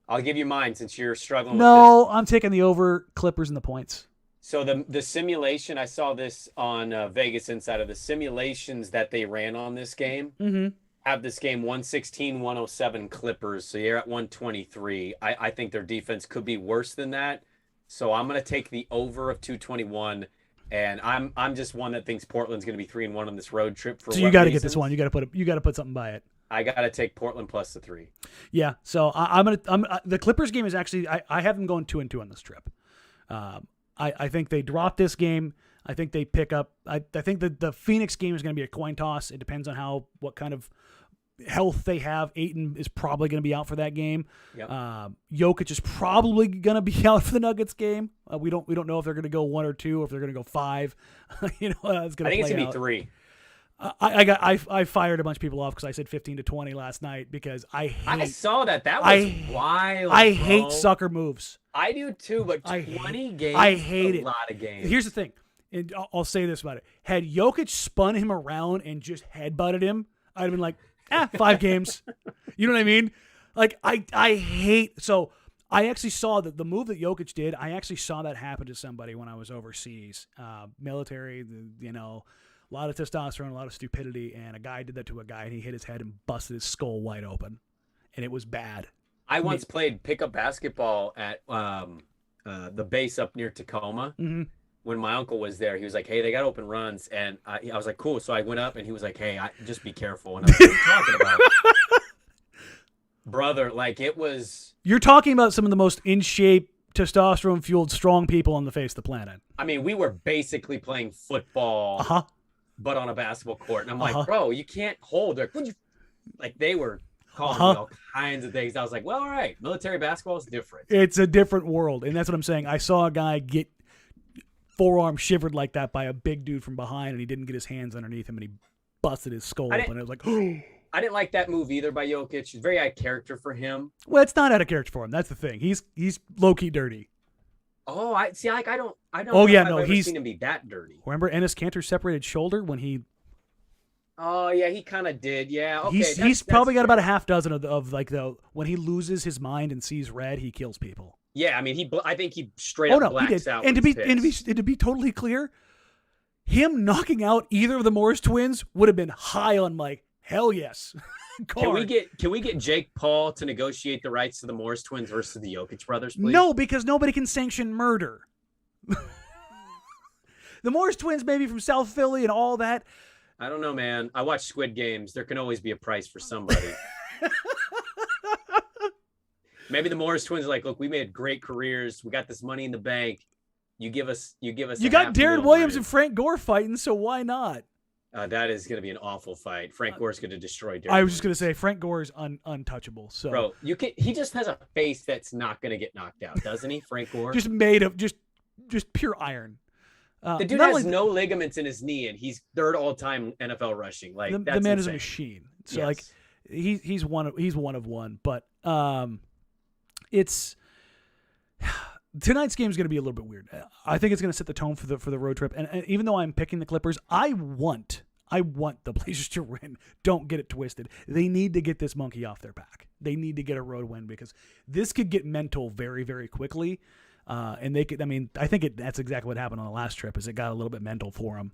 Speaker 2: I'll give you mine since you're struggling with this.
Speaker 1: No, I'm taking the over, Clippers and the points.
Speaker 2: So the simulation, I saw this on Vegas Insider, the simulations that they ran on this game have this game 116-107 Clippers. So you're at 123. I think their defense could be worse than that. So I'm going to take the over of 221. And I'm just one that thinks Portland's going to be 3-1 on this road trip. So
Speaker 1: you got to get this one. You got to put something by it.
Speaker 2: I got to take Portland plus the 3.
Speaker 1: Yeah, so I'm the Clippers game is actually I have them going 2-2 on this trip. I think they drop this game. I think they pick up. I think that the Phoenix game is going to be a coin toss. It depends on what kind of health they have. Ayton is probably going to be out for that game.
Speaker 2: Yep.
Speaker 1: Jokic is probably going to be out for the Nuggets game. We don't know if they're going to go 1 or 2 or if they're going to go 5. It's going to. I think
Speaker 2: it's going to be 3.
Speaker 1: I fired a bunch of people off because I said 15-20 last night because I
Speaker 2: saw that. That was wild.
Speaker 1: I hate sucker moves.
Speaker 2: I do too, but 20 games.
Speaker 1: I hate it.
Speaker 2: A lot of games.
Speaker 1: Here's the thing, and I'll say this about it: had Jokic spun him around and just headbutted him, I'd have been like, 5 games. You know what I mean? Like I hate. So I actually saw that the move that Jokic did. I actually saw that happen to somebody when I was overseas, military. A lot of testosterone, a lot of stupidity, and a guy did that to a guy, and he hit his head and busted his skull wide open, and it was bad.
Speaker 2: I once played pickup basketball at the base up near Tacoma. When my uncle was there, he was like, "Hey, they got open runs," and I was like, "Cool." So I went up, and he was like, "Hey, just be careful." And I was like, "What are you talking about?" Brother, like it was.
Speaker 1: You're talking about some of the most in shape, testosterone-fueled, strong people on the face of the planet.
Speaker 2: I mean, we were basically playing football. But on a basketball court. And I'm like, bro, you can't hold. Like they were calling me all kinds of things. I was like, well, all right. Military basketball is different.
Speaker 1: It's a different world. And that's what I'm saying. I saw a guy get forearm shivered like that by a big dude from behind, and he didn't get his hands underneath him, and he busted his skull open. It was like,
Speaker 2: I didn't like that move either by Jokic. It's very out of character for him.
Speaker 1: Well, it's not out of character for him. That's the thing. He's low-key dirty.
Speaker 2: Oh, I see. Like I don't
Speaker 1: Oh
Speaker 2: know
Speaker 1: yeah,
Speaker 2: if I've
Speaker 1: no,
Speaker 2: ever
Speaker 1: he's
Speaker 2: seen him be that dirty.
Speaker 1: remember Ennis Cantor's separated shoulder when
Speaker 2: Oh yeah, he kind of did. Yeah, okay,
Speaker 1: he's
Speaker 2: that's
Speaker 1: probably got about a
Speaker 2: fair.
Speaker 1: half dozen of like the when he loses his mind and sees red, he kills people.
Speaker 2: Yeah, I mean, I think he straight
Speaker 1: Oh
Speaker 2: up
Speaker 1: no, he did.
Speaker 2: blacks out
Speaker 1: And
Speaker 2: when
Speaker 1: to
Speaker 2: he's
Speaker 1: be and to be
Speaker 2: pissed.
Speaker 1: and to be totally clear, him knocking out either of the Morris twins would have been high on like hell yes.
Speaker 2: Can we get Jake Paul to negotiate the rights to the Morris twins versus the Jokic brothers, please?
Speaker 1: No, because nobody can sanction murder. The Morris twins, maybe from South Philly and all that.
Speaker 2: I don't know, man. I watch Squid Games. There can always be a price for somebody. Maybe the Morris twins are like, look, we made great careers. We got this money in the bank. You give us.
Speaker 1: You
Speaker 2: a
Speaker 1: got Darren
Speaker 2: $500,000
Speaker 1: Williams and
Speaker 2: rent.
Speaker 1: Frank Gore fighting, so why not?
Speaker 2: That is going to be an awful fight. Frank Gore's going to destroy Darren
Speaker 1: I was just gonna
Speaker 2: Williams.
Speaker 1: say Frank Gore is untouchable. So
Speaker 2: Bro, he just has a face that's not going to get knocked out, doesn't he, Frank Gore?
Speaker 1: just made of just pure iron.
Speaker 2: The dude
Speaker 1: not
Speaker 2: has
Speaker 1: only-
Speaker 2: no ligaments in his knee, and he's third all-time NFL rushing. Like
Speaker 1: the
Speaker 2: that's
Speaker 1: man is a
Speaker 2: insane.
Speaker 1: machine. So
Speaker 2: Yes.
Speaker 1: like he's one of one. But it's tonight's game is going to be a little bit weird. I think it's going to set the tone for the road trip. And even though I'm picking the Clippers, I want the Blazers to win. Don't get it twisted. They need to get this monkey off their back. They need to get a road win because this could get mental very, very quickly. And they could. I mean, I think that's exactly what happened on the last trip. Is it got a little bit mental for them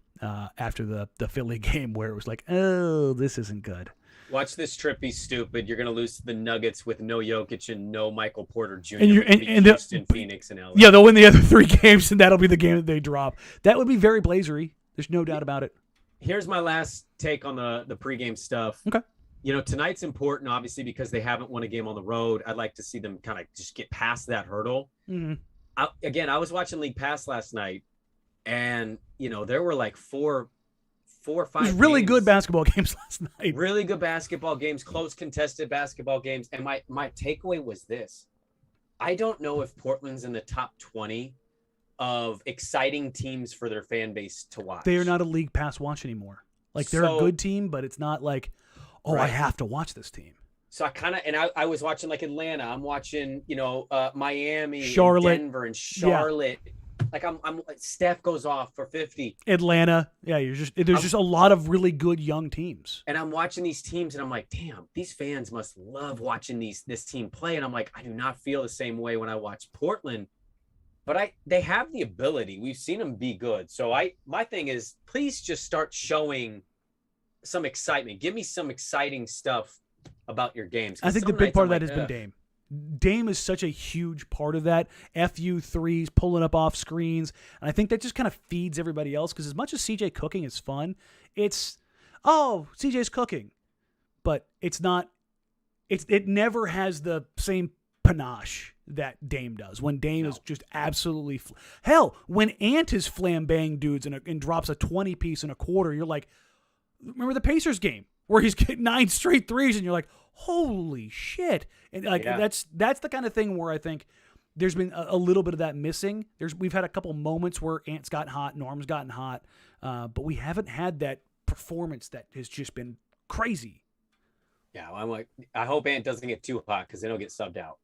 Speaker 1: after the Philly game, where it was like, oh, this isn't good.
Speaker 2: Watch this trip be stupid. You're going to lose to the Nuggets with no Jokic and no Michael Porter Jr.
Speaker 1: And you're-
Speaker 2: It'll be
Speaker 1: and
Speaker 2: Houston, Phoenix, and LA.
Speaker 1: Yeah, they'll win the other 3 games, and that'll be the game that they drop. That would be very Blazery. There's no doubt about it.
Speaker 2: Here's my last take on the pregame stuff.
Speaker 1: Okay.
Speaker 2: You know, tonight's important, obviously, because they haven't won a game on the road. I'd like to see them kind of just get past that hurdle.
Speaker 1: Mm-hmm.
Speaker 2: I was watching League Pass last night, and you know there were like four or five.
Speaker 1: There's really
Speaker 2: games,
Speaker 1: good basketball games last night.
Speaker 2: really good basketball games, close contested basketball games. And my takeaway was this: I don't know if Portland's in the top 20 of exciting teams for their fan base to watch.
Speaker 1: They are not a League Pass watch anymore. Like they're a good team, but it's not like, oh, I
Speaker 2: Right.
Speaker 1: have to watch this team.
Speaker 2: So I was watching like Atlanta. I'm watching, Miami,
Speaker 1: Charlotte.
Speaker 2: and Denver, and Charlotte. Like I'm Steph goes off for 50,
Speaker 1: Atlanta, yeah, there's just a lot of really good young teams.
Speaker 2: and I'm watching these teams, and I'm like, damn, these fans must love watching this team play. And I'm like, I do not feel the same way when I watch Portland, but they have the ability. We've seen them be good. So my thing is, please just start showing some excitement. Give me some exciting stuff about your games.
Speaker 1: I think the
Speaker 2: Some
Speaker 1: big
Speaker 2: nights
Speaker 1: part
Speaker 2: I'm
Speaker 1: of that
Speaker 2: like,
Speaker 1: has been
Speaker 2: ugh.
Speaker 1: Dame. Dame is such a huge part of that. FU threes, pulling up off screens. And I think that just kind of feeds everybody else because as much as CJ cooking is fun, it's, oh, CJ's cooking. But it's not, it never has the same panache that Dame does. When Dame is just absolutely, hell, when Ant is flambeing dudes and drops a 20-piece in a quarter, you're like, remember the Pacers game where he's getting 9 straight threes and you're like, holy shit. And like that's the kind of thing where I think there's been a little bit of that missing. We've had a couple moments where Ant's gotten hot, Norm's gotten hot, but we haven't had that performance that has just been crazy.
Speaker 2: Yeah, well, I'm like, I hope Ant doesn't get too hot because then he'll get subbed out.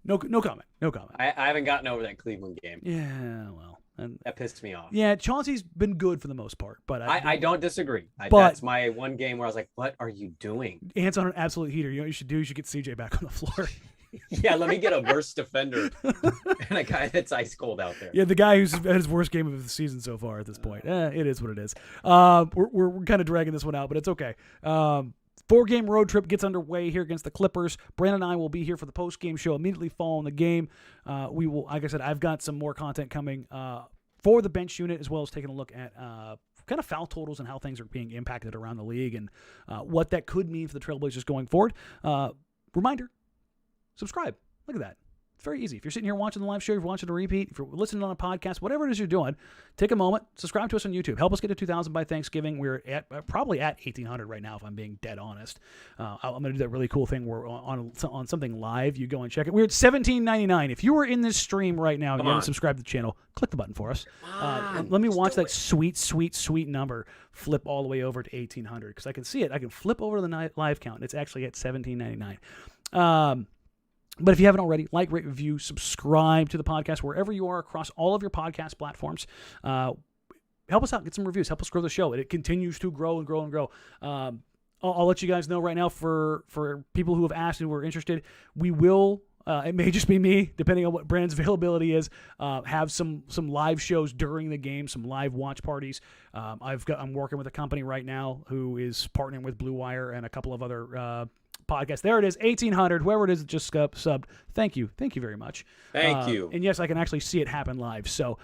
Speaker 1: No comment.
Speaker 2: I haven't gotten over that Cleveland game.
Speaker 1: Yeah, well. And
Speaker 2: That pissed me off.
Speaker 1: yeah, Chauncey's been good for the most part, but
Speaker 2: I don't disagree.
Speaker 1: But-
Speaker 2: That's my one game where I was like, what are you doing?
Speaker 1: Ant's on an absolute heater. You know what you should do? You should get CJ back on the floor.
Speaker 2: Yeah, let me get a worse defender and a guy that's ice cold out there.
Speaker 1: Yeah, the guy who's had his worst game of the season so far at this point. It is what it is. We're kind of dragging this one out, but it's okay. 4-game road trip gets underway here against the Clippers. Brandon and I will be here for the post-game show immediately following the game. We will, like I said, I've got some more content coming for the bench unit, as well as taking a look at kind of foul totals and how things are being impacted around the league and what that could mean for the Trailblazers going forward. Reminder, subscribe. Look at that. It's very easy. If you're sitting here watching the live show, if you're watching a repeat, if you're listening on a podcast, whatever it is you're doing, take a moment, subscribe to us on YouTube. Help us get to 2,000 by Thanksgiving. We're at probably at 1,800 right now, if I'm being dead honest. I'm going to do that really cool thing where on something live, you go and check it. We're at $17.99. If you are in this stream right now and you haven't subscribed to the channel, click the button for us. Let me watch that sweet, sweet, sweet number flip all the way over to 1,800 because I can see it. I can flip over to the live count. And it's actually at $17.99. But if you haven't already, like, rate, review, subscribe to the podcast wherever you are across all of your podcast platforms. Help us out, get some reviews, help us grow the show. It continues to grow and grow and grow. I'll let you guys know right now for people who have asked and who are interested, we will, it may just be me, depending on what Brandon's availability is, have some live shows during the game, some live watch parties. I'm working with a company right now who is partnering with Blue Wire and a couple of other podcast. There it is, 1800. Whoever it is that just subbed. Thank you very much.
Speaker 2: Thank you.
Speaker 1: And yes, I can actually see it happen live. So,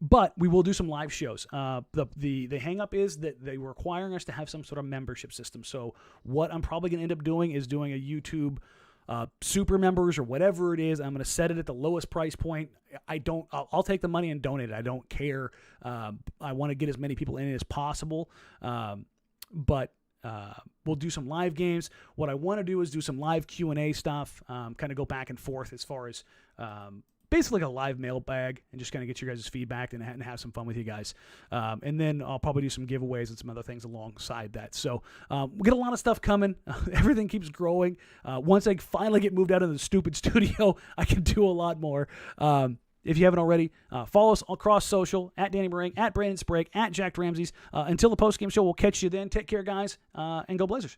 Speaker 1: but we will do some live shows. The hang up is that they were requiring us to have some sort of membership system. So what I'm probably going to end up doing is doing a YouTube super members or whatever it is. I'm going to set it at the lowest price point. I'll take the money and donate it. I don't care. I want to get as many people in it as possible. But we'll do some live games. What I want to do is do some live Q&A stuff, kind of go back and forth as far as basically like a live mailbag and just kind of get your guys' feedback and have some fun with you guys. And then I'll probably do some giveaways and some other things alongside that. So we get a lot of stuff coming. Everything keeps growing. Once I finally get moved out of the stupid studio, I can do a lot more. If you haven't already, follow us across social, at Danny Marang, at Brandon Sprague, at Jacked Ramsays. Until the postgame show, we'll catch you then. Take care, guys, and go Blazers.